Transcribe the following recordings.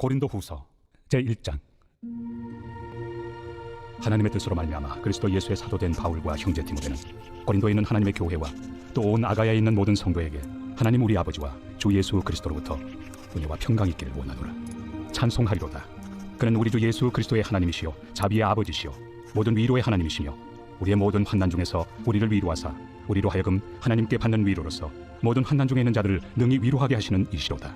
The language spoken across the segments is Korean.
고린도후서 제1장. 하나님의 뜻으로 말미암아 그리스도 예수의 사도된 바울과 형제 디모데는 고린도에 있는 하나님의 교회와 또 온 아가야에 있는 모든 성도에게 하나님 우리 아버지와 주 예수 그리스도로부터 은혜와 평강이 있기를 원하노라. 찬송하리로다. 그는 우리 주 예수 그리스도의 하나님이시요 자비의 아버지시요 모든 위로의 하나님이시며 우리의 모든 환난 중에서 우리를 위로하사 우리로 하여금 하나님께 받는 위로로서 모든 환난 중에 있는 자들을 능히 위로하게 하시는 이시로다.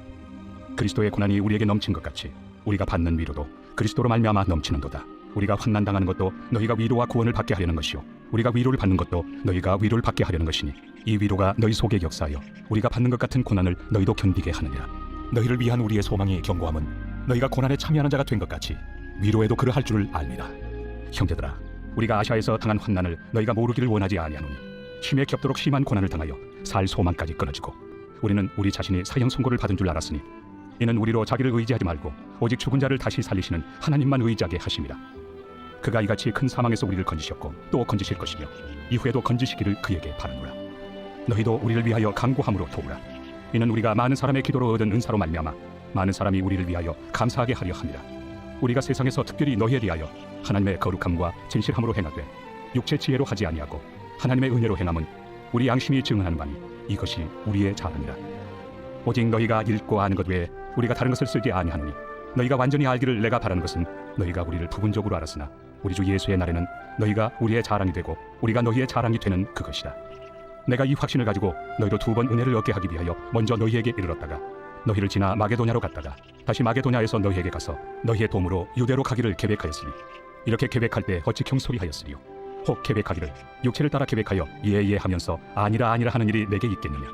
그리스도의 고난이 우리에게 넘친 것 같이 우리가 받는 위로도 그리스도로 말미암아 넘치는도다. 우리가 환난 당하는 것도 너희가 위로와 구원을 받게 하려는 것이요 우리가 위로를 받는 것도 너희가 위로를 받게 하려는 것이니 이 위로가 너희 속에 역사하여 우리가 받는 것 같은 고난을 너희도 견디게 하느니라. 너희를 위한 우리의 소망이 견고함은 너희가 고난에 참여하는 자가 된 것 같이 위로에도 그러할 줄을 압니다. 형제들아, 우리가 아시아에서 당한 환난을 너희가 모르기를 원하지 아니하노니 심에 겹도록 심한 고난을 당하여 살 소망까지 끊어지고 우리는 우리 자신이 사형 선고를 받은 줄 알았으니 이는 우리로 자기를 의지하지 말고 오직 죽은 자를 다시 살리시는 하나님만 의지하게 하심이라. 그가 이같이 큰 사망에서 우리를 건지셨고 또 건지실 것이며 이후에도 건지시기를 그에게 바라노라. 너희도 우리를 위하여 간구함으로 도우라. 이는 우리가 많은 사람의 기도로 얻은 은사로 말미암아 많은 사람이 우리를 위하여 감사하게 하려 함이라. 우리가 세상에서 특별히 너희에 대하여 하나님의 거룩함과 진실함으로 행하되 육체 지혜로 하지 아니하고 하나님의 은혜로 행함은 우리 양심이 증언하는 바니 이것이 우리의 자랑이라. 오직 너희가 읽고 아는 것 외에 우리가 다른 것을 쓰지 아니하노니 너희가 완전히 알기를 내가 바라는 것은 너희가 우리를 부분적으로 알았으나 우리 주 예수의 날에는 너희가 우리의 자랑이 되고 우리가 너희의 자랑이 되는 그것이다. 내가 이 확신을 가지고 너희로 두 번 은혜를 얻게 하기 위하여 먼저 너희에게 이르렀다가 너희를 지나 마게도냐로 갔다가 다시 마게도냐에서 너희에게 가서 너희의 도움으로 유대로 가기를 계획하였으니 이렇게 계획할 때 어찌 경솔히 하였으리요. 혹 계획하기를 육체를 따라 계획하여 예예 하면서 아니라 아니라 하는 일이 내게 있겠느냐.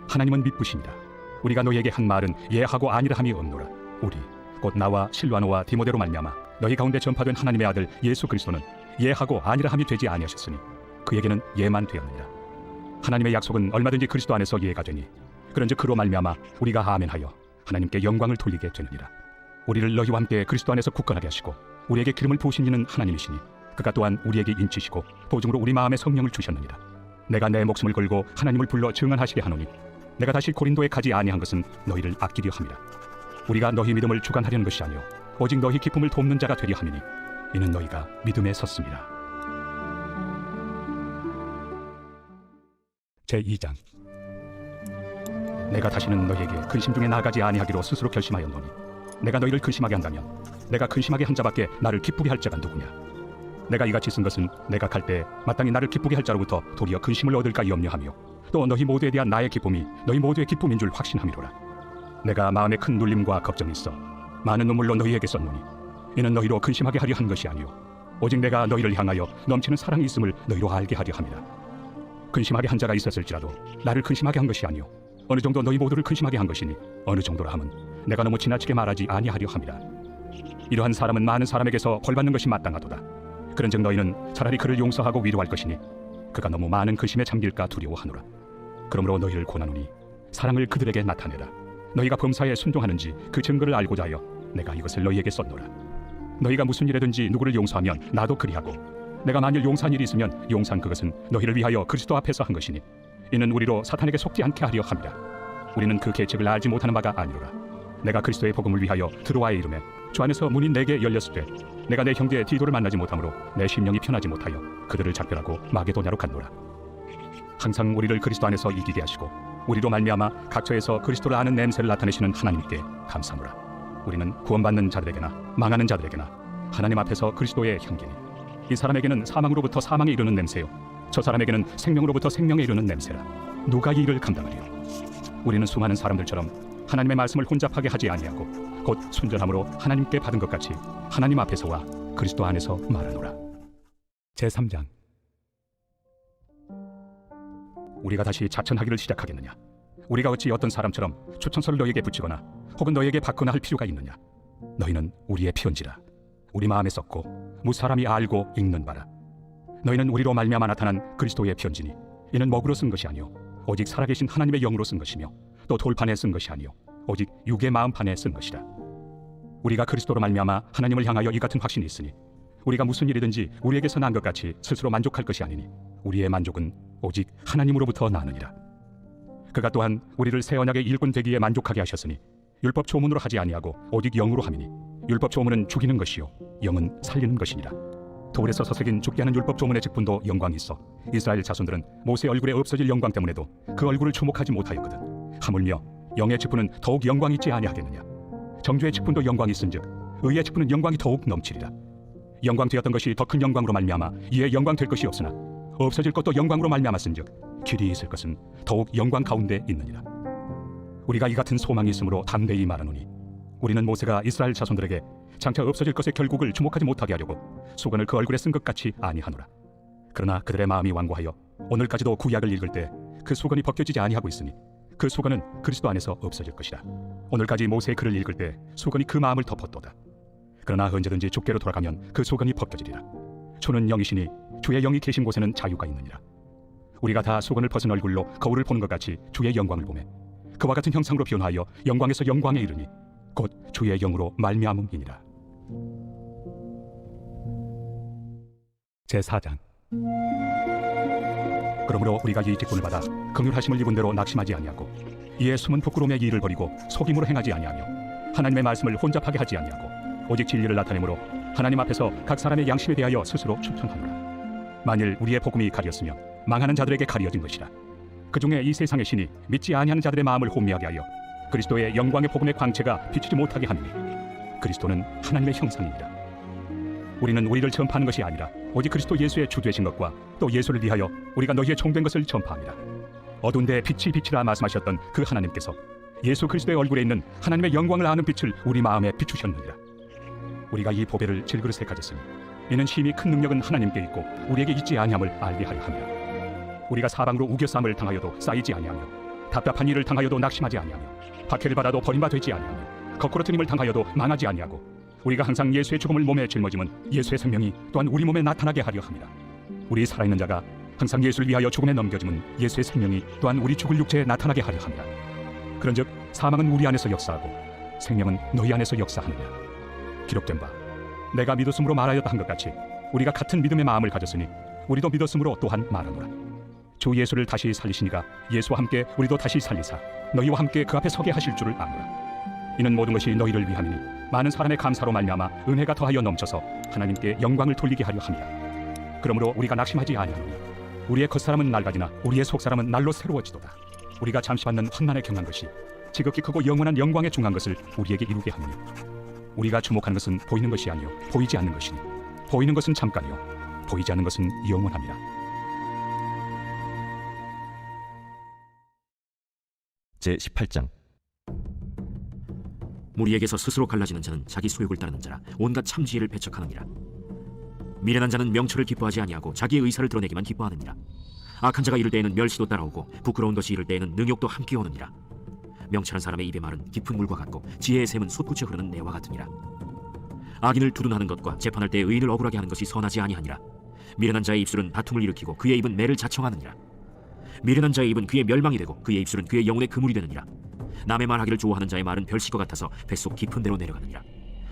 하나님은 미쁘시니라. 우리가 너희에게 한 말은 예하고 아니라 함이 없노라. 우리 곧 나와 실와노와 디모데로 말미암아 너희 가운데 전파된 하나님의 아들 예수 그리스도는 예하고 아니라 함이 되지 아니하셨으니 그에게는 예만 되었느니라. 하나님의 약속은 얼마든지 그리스도 안에서 예가 되니 그런즉 그로 말미암아 우리가 아멘하여 하나님께 영광을 돌리게 되느니라. 우리를 너희와 함께 그리스도 안에서 굳건하게 하시고 우리에게 기름을 부으신 이는 하나님이시니 그가 또한 우리에게 인치시고 보증으로 우리 마음에 성령을 주셨느니라. 내가 내 목숨을 걸고 하나님을 불러 증언하시게 하노니 내가 다시 고린도에 가지 아니한 것은 너희를 아끼려 함이라. 우리가 너희 믿음을 주관하려는 것이 아니요 오직 너희 기쁨을 돕는 자가 되려 함이니 이는 너희가 믿음에 섰습니다. 제2장. 내가 다시는 너희에게 근심 중에 나아가지 아니하기로 스스로 결심하였노니 내가 너희를 근심하게 한다면 내가 근심하게 한 자밖에 나를 기쁘게 할 자가 누구냐. 내가 이같이 쓴 것은 내가 갈 때 마땅히 나를 기쁘게 할 자로부터 도리어 근심을 얻을까 염려하며 또 너희 모두에 대한 나의 기쁨이 너희 모두의 기쁨인 줄 확신함이로라. 내가 마음에 큰 눌림과 걱정이 있어 많은 눈물로 너희에게 썼노니 이는 너희로 근심하게 하려 한 것이 아니요 오직 내가 너희를 향하여 넘치는 사랑이 있음을 너희로 알게 하려 함이라. 근심하게 한 자가 있었을지라도 나를 근심하게 한 것이 아니요 어느 정도 너희 모두를 근심하게 한 것이니 어느 정도라 함은 내가 너무 지나치게 말하지 아니하려 함이라. 이러한 사람은 많은 사람에게서 벌받는 것이 마땅하도다. 그런즉 너희는 차라리 그를 용서하고 위로할 것이니 그가 너무 많은 근심에 잠길까 두려워하노라. 그러므로 너희를 권하노니 사랑을 그들에게 나타내라. 너희가 범사에 순종하는지 그 증거를 알고자 하여 내가 이것을 너희에게 썼노라. 너희가 무슨 일에든지 누구를 용서하면 나도 그리하고 내가 만일 용서한 일이 있으면 용서한 그것은 너희를 위하여 그리스도 앞에서 한 것이니 이는 우리로 사탄에게 속지 않게 하려 함이라. 우리는 그 계책을 알지 못하는 바가 아니로라. 내가 그리스도의 복음을 위하여 드로아에 이르매 주 안에서 문이 내게 열렸을 때 내가 내 형제 디도를 만나지 못하므로 내 심령이 편하지 못하여 그들을 작별하고 마게도냐로 갔노라. 항상 우리를 그리스도 안에서 이기게 하시고 우리로 말미암아 각처에서 그리스도를 아는 냄새를 나타내시는 하나님께 감사하노라. 우리는 구원받는 자들에게나 망하는 자들에게나 하나님 앞에서 그리스도의 향기니 이 사람에게는 사망으로부터 사망에 이르는 냄새요 저 사람에게는 생명으로부터 생명에 이르는 냄새라. 누가 이 일을 감당하리요. 우리는 수많은 사람들처럼 하나님의 말씀을 혼잡하게 하지 아니하고 곧 순전함으로 하나님께 받은 것 같이 하나님 앞에서와 그리스도 안에서 말하노라. 제3장. 우리가 다시 자천하기를 시작하겠느냐. 우리가 어찌 어떤 사람처럼 추천서를 너희에게 붙이거나 혹은 너희에게 받거나 할 필요가 있느냐. 너희는 우리의 편지라. 우리 마음에 썼고 무사람이 알고 읽는 바라. 너희는 우리로 말미암아 나타난 그리스도의 편지니 이는 먹으로 쓴 것이 아니요 오직 살아계신 하나님의 영으로 쓴 것이며 또 돌판에 쓴 것이 아니요 오직 육의 마음판에 쓴 것이라. 우리가 그리스도로 말미암아 하나님을 향하여 이 같은 확신이 있으니 우리가 무슨 일이든지 우리에게서 난 것 같이 스스로 만족할 것이 아니니 우리의 만족은 오직 하나님으로부터 나느니라. 그가 또한 우리를 새 언약의 일꾼 되기에 만족하게 하셨으니 율법 조문으로 하지 아니하고 오직 영으로 함이니 율법 조문은 죽이는 것이요 영은 살리는 것이니라. 돌에 서서 새긴 죽게 하는 율법 조문의 직분도 영광이 있어 이스라엘 자손들은 모세 얼굴에 없어질 영광 때문에도 그 얼굴을 주목하지 못하였거든. 하물며 영의 직분은 더욱 영광이 있지 아니하겠느냐. 정죄의 직분도 영광이 있은즉 의의 직분은 영광이 더욱 넘치리라. 영광 되었던 것이 더 큰 영광으로 말미암아 이에 영광 될 것이 없으나 없어질 것도 영광으로 말미암았은즉 길이 있을 것은 더욱 영광 가운데 있느니라. 우리가 이 같은 소망이 있으므로 담대히 말하노니 우리는 모세가 이스라엘 자손들에게 장차 없어질 것의 결국을 주목하지 못하게 하려고 수건을 그 얼굴에 쓴 것 같이 아니하노라. 그러나 그들의 마음이 완고하여 오늘까지도 구약을 읽을 때 그 수건이 벗겨지지 아니하고 있으니 그 수건은 그리스도 안에서 없어질 것이라. 오늘까지 모세의 글을 읽을 때 수건이 그 마음을 덮었도다. 그러나 언제든지 주께로 돌아가면 그 수건이 벗겨지리라. 주는 영이시니 주의 영이 계신 곳에는 자유가 있느니라. 우리가 다 수건을 벗은 얼굴로 거울을 보는 것 같이 주의 영광을 보매 그와 같은 형상으로 변화하여 영광에서 영광에 이르니 곧 주의 영으로 말미암음이니라. 제4장. 그러므로 우리가 이 직분을 받아 긍휼하심을 입은 대로 낙심하지 아니하고 이에 숨은 부끄러움의 일을 버리고 속임으로 행하지 아니하며 하나님의 말씀을 혼잡하게 하지 아니하고 오직 진리를 나타내므로 하나님 앞에서 각 사람의 양심에 대하여 스스로 충성하노라. 만일 우리의 복음이 가렸으며 망하는 자들에게 가려진 것이라. 그 중에 이 세상의 신이 믿지 아니하는 자들의 마음을 혼미하게 하여 그리스도의 영광의 복음의 광채가 비추지 못하게 하느니 그리스도는 하나님의 형상이니라. 우리는 우리를 전파하는 것이 아니라 오직 그리스도 예수의 주 되신 것과 또 예수를 위하여 우리가 너희의 종된 것을 전파합니다. 어두운 데 빛이 빛이라 말씀하셨던 그 하나님께서 예수 그리스도의 얼굴에 있는 하나님의 영광을 아는 빛을 우리 마음에 비추셨느니라. 우리가 이 보배를 질그릇에 가졌으니 이는 심히 큰 능력은 하나님께 있고 우리에게 있지 아니함을 알게 하려 함이라. 우리가 사방으로 우겨싸움을 당하여도 쌓이지 아니하며 답답한 일을 당하여도 낙심하지 아니하며 박해를 받아도 버림받지 아니하며 거꾸로 트임을 당하여도 망하지 아니하고 우리가 항상 예수의 죽음을 몸에 짊어짐은 예수의 생명이 또한 우리 몸에 나타나게 하려 함이라. 우리 살아있는 자가 항상 예수를 위하여 죽음에 넘겨짐은 예수의 생명이 또한 우리 죽을 육체에 나타나게 하려 함이라. 그런즉 사망은 우리 안에서 역사하고 생명은 너희 안에서 역사하느니라. 기록된 바 내가 믿었으므로 말하였다 한 것 같이 우리가 같은 믿음의 마음을 가졌으니 우리도 믿었으므로 또한 말하노라. 주 예수를 다시 살리시니가 예수와 함께 우리도 다시 살리사 너희와 함께 그 앞에 서게 하실 줄을 아노라. 이는 모든 것이 너희를 위함이니 많은 사람의 감사로 말미암아 은혜가 더하여 넘쳐서 하나님께 영광을 돌리게 하려 함이라. 그러므로 우리가 낙심하지 아니하노니 우리의 겉사람은 낡아지나 우리의 속사람은 날로 새로워지도다. 우리가 잠시 받는 환난에 경한 것이 지극히 크고 영원한 영광에 중한 것을 우리에게 이루게 하느니 우리가 주목하는 것은 보이는 것이 아니요 보이지 않는 것이니 보이는 것은 잠깐이요 보이지 않는 것은 영원함이라. 제18장. 무리에게서 스스로 갈라지는 자는 자기 소욕을 따르는 자라 온갖 참지혜를 배척하느니라. 미련한 자는 명철을 기뻐하지 아니하고 자기의 의사를 드러내기만 기뻐하느니라. 악한 자가 이를 때에는 멸시도 따라오고 부끄러운 것이 이를 때에는 능욕도 함께 오느니라. 명철한 사람의 입의 말은 깊은 물과 같고 지혜의 샘은 솟구쳐 흐르는 내와 같으니라. 악인을 두둔하는 것과 재판할 때 의인을 억울하게 하는 것이 선하지 아니하니라. 미련한 자의 입술은 다툼을 일으키고 그의 입은 매를 자청하느니라. 미련한 자의 입은 그의 멸망이 되고 그의 입술은 그의 영혼의 그물이 되느니라. 남의 말하기를 좋아하는 자의 말은 별식과 같아서 뱃속 깊은 데로 내려가느니라.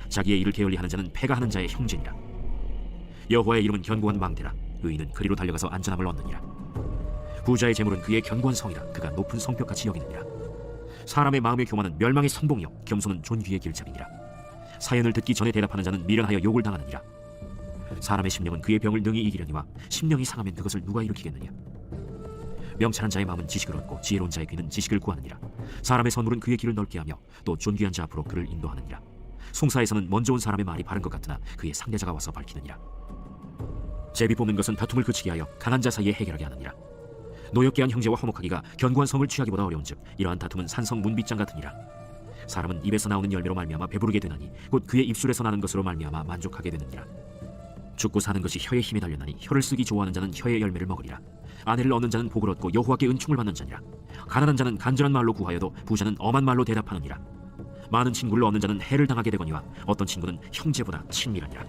자기의 일을 게을리하는 자는 패가 하는 자의 형제니라. 여호와의 이름은 견고한 망대라. 의인은 그리로 달려가서 안전함을 얻느니라. 부자의 재물은 그의 견고한 성이라. 그가 높은 성벽같이 여기느니라. 사람의 마음의 교만은 멸망의 성봉이요 겸손은 존귀의 길잡이니라. 사연을 듣기 전에 대답하는 자는 미련하여 욕을 당하느니라. 사람의 심령은 그의 병을 능히 이기려니와 심령이 상하면 그것을 누가 일으키겠느냐. 명철한 자의 마음은 지식을 얻고 지혜로운 자의 귀는 지식을 구하느니라. 사람의 선물은 그의 길을 넓게 하며 또 존귀한 자 앞으로 그를 인도하느니라. 송사에서는 먼저 온 사람의 말이 바른 것 같으나 그의 상대자가 와서 밝히느니라. 제비 뽑는 것은 다툼을 그치게 하여 강한 자 사이에 해결하게 하느니라. 노엽게 한 형제와 화목하기가 견고한 성을 취하기보다 어려운즉 이러한 다툼은 산성 문빗장 같으니라. 사람은 입에서 나오는 열매로 말미암아 배부르게 되나니 곧 그의 입술에서 나는 것으로 말미암아 만족하게 되느니라. 죽고 사는 것이 혀의 힘에 달렸나니 혀를 쓰기 좋아하는 자는 혀의 열매를 먹으리라. 아내를 얻는 자는 복을 얻고 여호와께 은총을 받는 자니라. 가난한 자는 간절한 말로 구하여도 부자는 엄한 말로 대답하느니라. 많은 친구를 얻는 자는 해를 당하게 되거니와 어떤 친구는 형제보다 친밀하니라.